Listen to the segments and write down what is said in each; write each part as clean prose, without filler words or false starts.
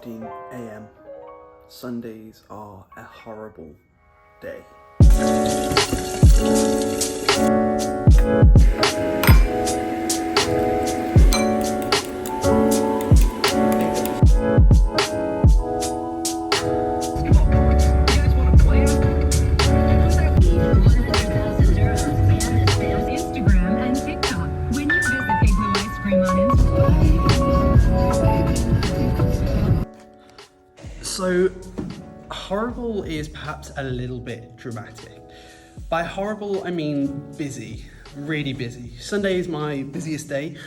8:15 a.m. Sundays are a horrible day. Instagram and TikTok. When you visit Big Blue Ice Cream on Instagram. So, horrible is perhaps a little bit dramatic. By horrible, I mean busy, really busy. Sunday is my busiest day.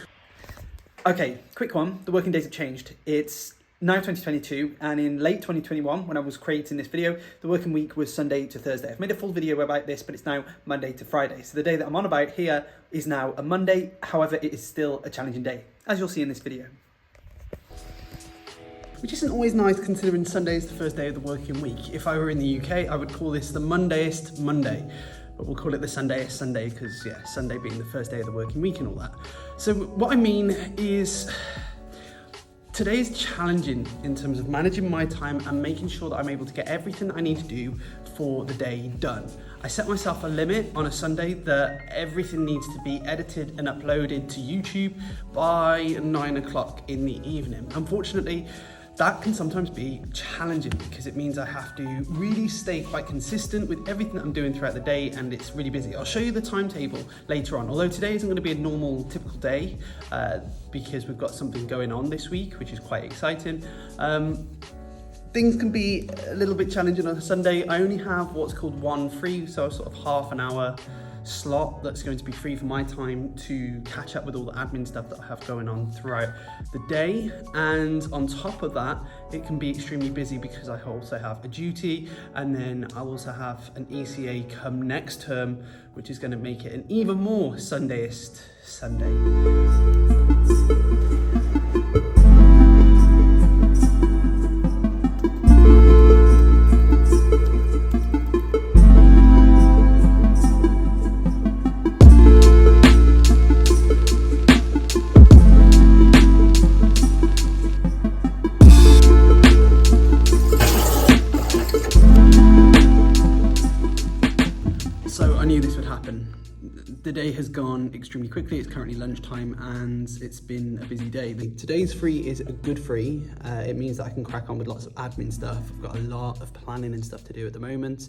Okay, quick one. The working days have changed. It's now 2022, and in late 2021, when I was creating this video, the working week was Sunday to Thursday. I've made a full video about this, but it's now Monday to Friday. So the day that I'm on about here is now a Monday. However, it is still a challenging day, as you'll see in this video. Which isn't always nice considering Sunday is the first day of the working week. If I were in the UK, I would call this the Mondayest Monday. But we'll call it the Sundayest Sunday because, yeah, Sunday being the first day of the working week and all that. So what I mean is, today's challenging in terms of managing my time and making sure that I'm able to get everything I need to do for the day done. I set myself a limit on a Sunday that everything needs to be edited and uploaded to YouTube by 9 o'clock in the evening. Unfortunately, that can sometimes be challenging because it means I have to really stay quite consistent with everything that I'm doing throughout the day, and it's really busy. I'll show you the timetable later on, although today isn't going to be a normal, typical day because we've got something going on this week, which is quite exciting. Things can be a little bit challenging on a Sunday. I only have what's called one free, so sort of half an hour slot that's going to be free for my time to catch up with all the admin stuff that I have going on throughout the day. And on top of that, it can be extremely busy because I also have a duty, and then I'll also have an ECA come next term, which is going to make it an even more Sundayest Sunday. So I knew this would happen. The day has gone extremely quickly. It's currently lunchtime and it's been a busy day. Today's free is a good free. It means that I can crack on with lots of admin stuff. I've got a lot of planning and stuff to do at the moment,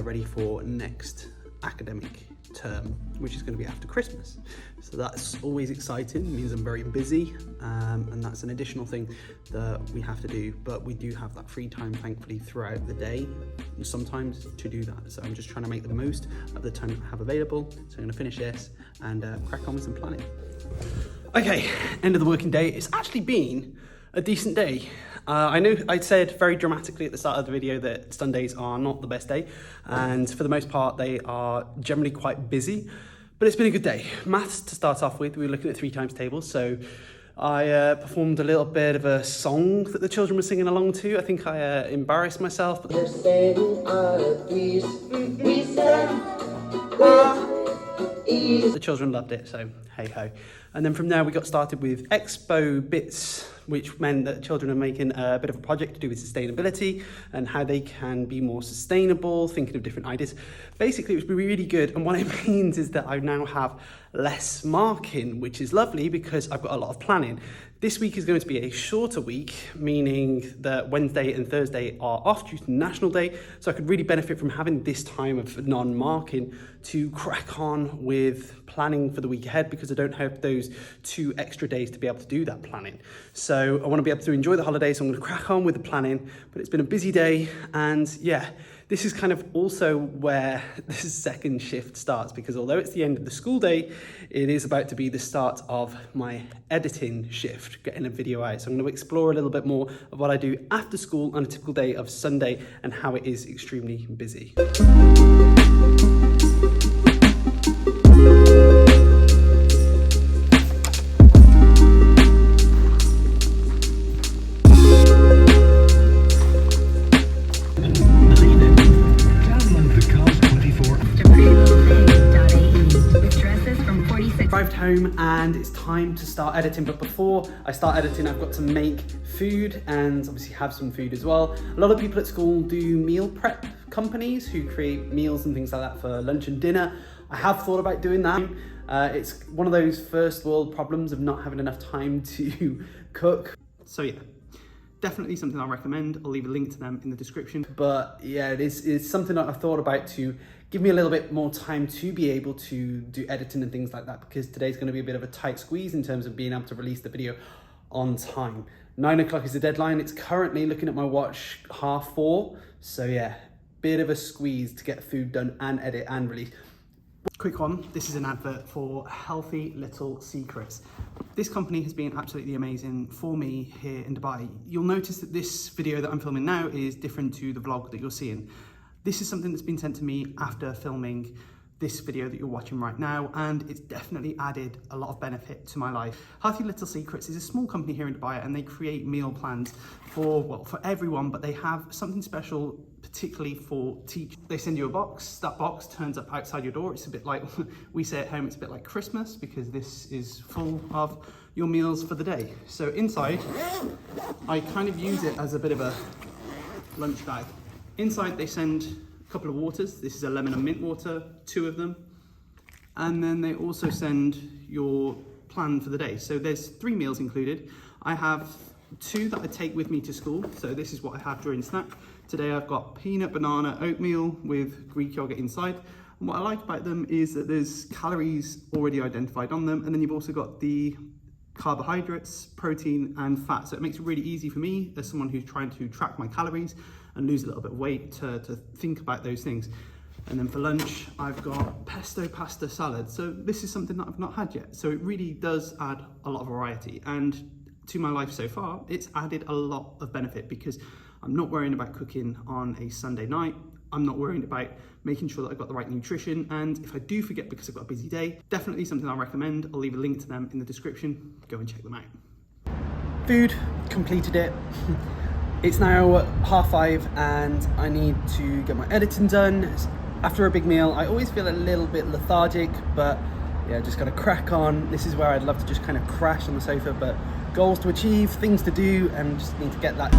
ready for next academic term, which is going to be after Christmas. So that's always exciting. It means I'm very busy, and that's an additional thing that we have to do, but we do have that free time thankfully throughout the day and sometimes to do that. So I'm just trying to make the most of the time that I have available. So I'm going to finish this and crack on with some planning. Okay, end of the working day. It's actually been a decent day. I know I said very dramatically at the start of the video that Sundays are not the best day, and for the most part they are generally quite busy, but it's been a good day. Maths to start off with, we were looking at 3 times tables, so I performed a little bit of a song that the children were singing along to. I think I embarrassed myself. But the children loved it, so hey ho. And then from there we got started with expo bits, which meant that children are making a bit of a project to do with sustainability and how they can be more sustainable, thinking of different ideas. Basically, it was really good. And what it means is that I now have less marking, which is lovely because I've got a lot of planning. This week is going to be a shorter week, meaning that Wednesday and Thursday are off due to National Day. So I could really benefit from having this time of non-marking to crack on with planning for the week ahead, because I don't have those 2 extra days to be able to do that planning. So I want to be able to enjoy the holidays, so I'm going to crack on with the planning. But it's been a busy day, and yeah, this is kind of also where the second shift starts, because although it's the end of the school day, it is about to be the start of my editing shift, getting a video out. So I'm going to explore a little bit more of what I do after school on a typical day of Sunday and how it is extremely busy. home and it's time to start editing. But before I start editing, I've got to make food and obviously have some food as well. A lot of people at school do meal prep companies who create meals and things like that for lunch and dinner. I have thought about doing that. It's one of those first world problems of not having enough time to cook. So yeah, definitely something I recommend. I'll leave a link to them in the description. But yeah, it's something that I've thought about to give me a little bit more time to be able to do editing and things like that, because today's going to be a bit of a tight squeeze in terms of being able to release the video on time. 9 o'clock is the deadline. It's currently, looking at my watch, 4:30. So yeah, bit of a squeeze to get food done and edit and release. Quick one, this is an advert for Healthy Little Secrets. This company has been absolutely amazing for me here in Dubai. You'll notice that this video that I'm filming now is different to the vlog that you're seeing. This is something that's been sent to me after filming this video that you're watching right now, and it's definitely added a lot of benefit to my life. Healthy Little Secrets is a small company here in Dubai, and they create meal plans for everyone, but they have something special particularly for teachers. They send you a box. That box turns up outside your door. It's a bit like, we say at home, it's a bit like Christmas, because this is full of your meals for the day. So inside, I kind of use it as a bit of a lunch bag. Inside they send a couple of waters. This is a lemon and mint water, 2 of them. And then they also send your plan for the day. So there's 3 meals included. I have 2 that I take with me to school. So this is what I have during snack. Today I've got peanut banana oatmeal with Greek yogurt inside. And what I like about them is that there's calories already identified on them. And then you've also got the carbohydrates, protein and fat. So it makes it really easy for me as someone who's trying to track my calories and lose a little bit of weight to think about those things. And then for lunch, I've got pesto pasta salad. So this is something that I've not had yet. So it really does add a lot of variety. And to my life so far, it's added a lot of benefit, because I'm not worrying about cooking on a Sunday night. I'm not worrying about making sure that I've got the right nutrition. And if I do forget because I've got a busy day, definitely something I recommend. I'll leave a link to them in the description. Go and check them out. Food, completed it. It's now 5:30 and I need to get my editing done. After a big meal, I always feel a little bit lethargic, but yeah, just gotta crack on. This is where I'd love to just kind of crash on the sofa, but goals to achieve, things to do, and just need to get that.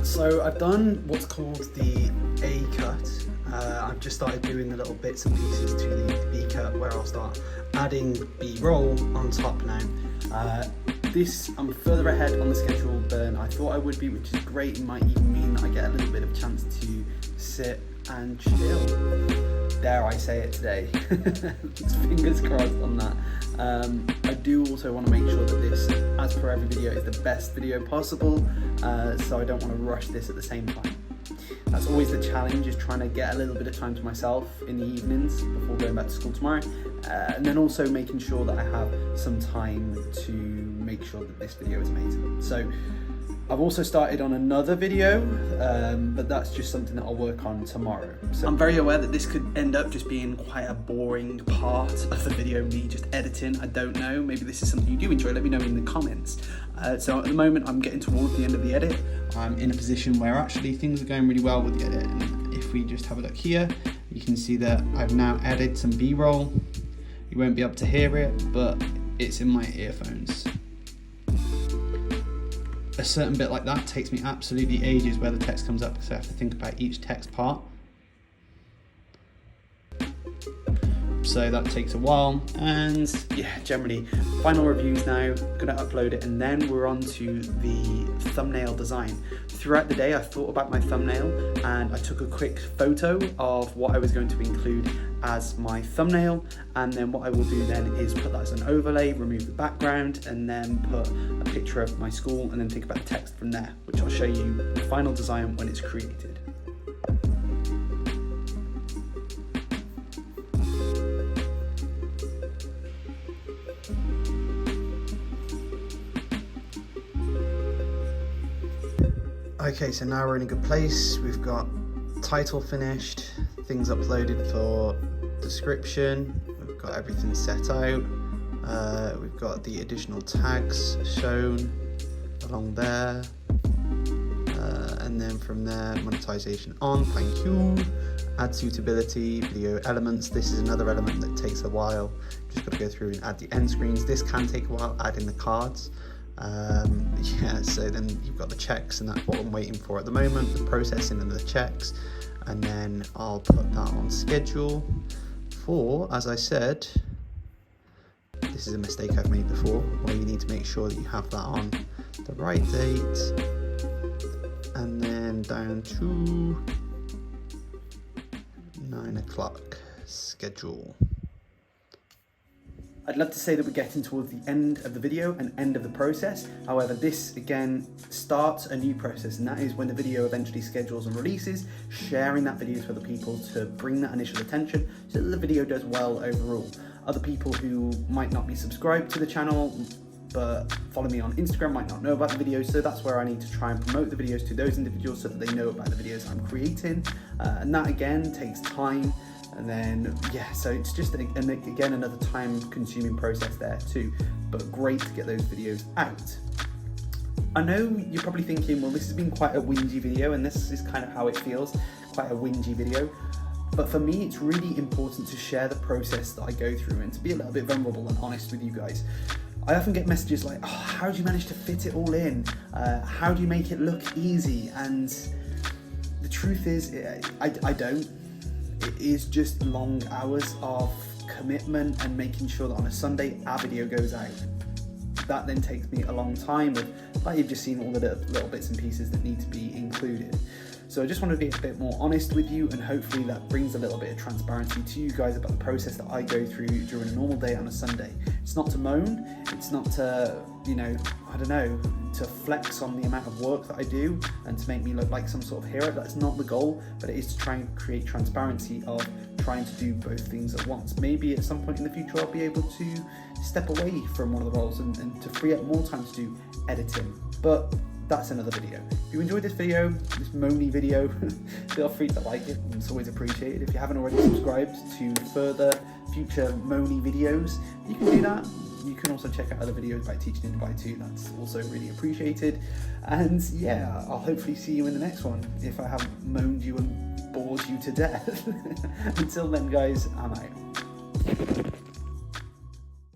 So I've done what's called the A cut. I've just started doing the little bits and pieces to the B cut, where I'll start adding B-roll on top now. I'm further ahead on the schedule than I thought I would be, which is great. It might even mean that I get a little bit of chance to sit and chill. Dare I say it today. Fingers crossed on that. I do also want to make sure that this, as per every video, is the best video possible, so I don't want to rush this at the same time. That's always the challenge, is trying to get a little bit of time to myself in the evenings before going back to school tomorrow, and then also making sure that I have some time to make sure that this video is amazing. So I've also started on another video, but that's just something that I'll work on tomorrow. So I'm very aware that this could end up just being quite a boring part of the video, me just editing. I don't know, maybe this is something you do enjoy, let me know in the comments. So at the moment I'm getting towards the end of the edit. I'm in a position where actually things are going really well with the edit. And if we just have a look here, you can see that I've now added some B-roll. You won't be able to hear it, but it's in my earphones. A certain bit like that takes me absolutely ages where the text comes up, so I have to think about each text part. So that takes a while, and yeah, generally final reviews now, gonna upload it, and then we're on to the thumbnail design. Throughout the day I thought about my thumbnail, and I took a quick photo of what I was going to include as my thumbnail, and then what I will do then is put that as an overlay, remove the background, and then put a picture of my school, and then think about the text from there, which I'll show you the final design when it's created. Okay, so now we're in a good place. We've got title finished, things uploaded for description, we've got everything set out, we've got the additional tags shown along there. then from there, monetization on, thank you. Add suitability, video elements. This is another element that takes a while. Just got to go through and add the end screens. This can take a while, adding the cards. Yeah, so then you've got the checks, and that's what I'm waiting for at the moment, the processing and the checks. And then I'll put that on schedule for, as I said, this is a mistake I've made before, where you need to make sure that you have that on the right date, and then down to 9 o'clock schedule. I'd love to say that we're getting towards the end of the video and end of the process. However, this again starts a new process, and that is when the video eventually schedules and releases, sharing that video to other people to bring that initial attention so that the video does well overall. Other people who might not be subscribed to the channel but follow me on Instagram might not know about the videos, so that's where I need to try and promote the videos to those individuals so that they know about the videos I'm creating, and that again takes time. And then, yeah, so it's just, again, another time-consuming process there too, but great to get those videos out. I know you're probably thinking, well, this has been quite a whingy video, and this is kind of how it feels, quite a whingy video. But for me, it's really important to share the process that I go through and to be a little bit vulnerable and honest with you guys. I often get messages like, oh, how do you manage to fit it all in? How do you make it look easy? And the truth is, I don't. It is just long hours of commitment and making sure that on a Sunday our video goes out. That then takes me a long time with, like you've just seen, all the little bits and pieces that need to be included. So I just want to be a bit more honest with you, and hopefully that brings a little bit of transparency to you guys about the process that I go through during a normal day on a Sunday. It's not to moan, it's not to, I don't know, to flex on the amount of work that I do and to make me look like some sort of hero. That's not the goal, but it is to try and create transparency of trying to do both things at once. Maybe at some point in the future I'll be able to step away from one of the roles and to free up more time to do editing. But that's another video. If you enjoyed this video, this moany video, feel free to like it. It's always appreciated. If you haven't already subscribed to further future moany videos, you can do that. You can also check out other videos by Teaching in Dubai too. That's also really appreciated. And yeah, I'll hopefully see you in the next one if I haven't moaned you and bored you to death. Until then, guys, I'm out.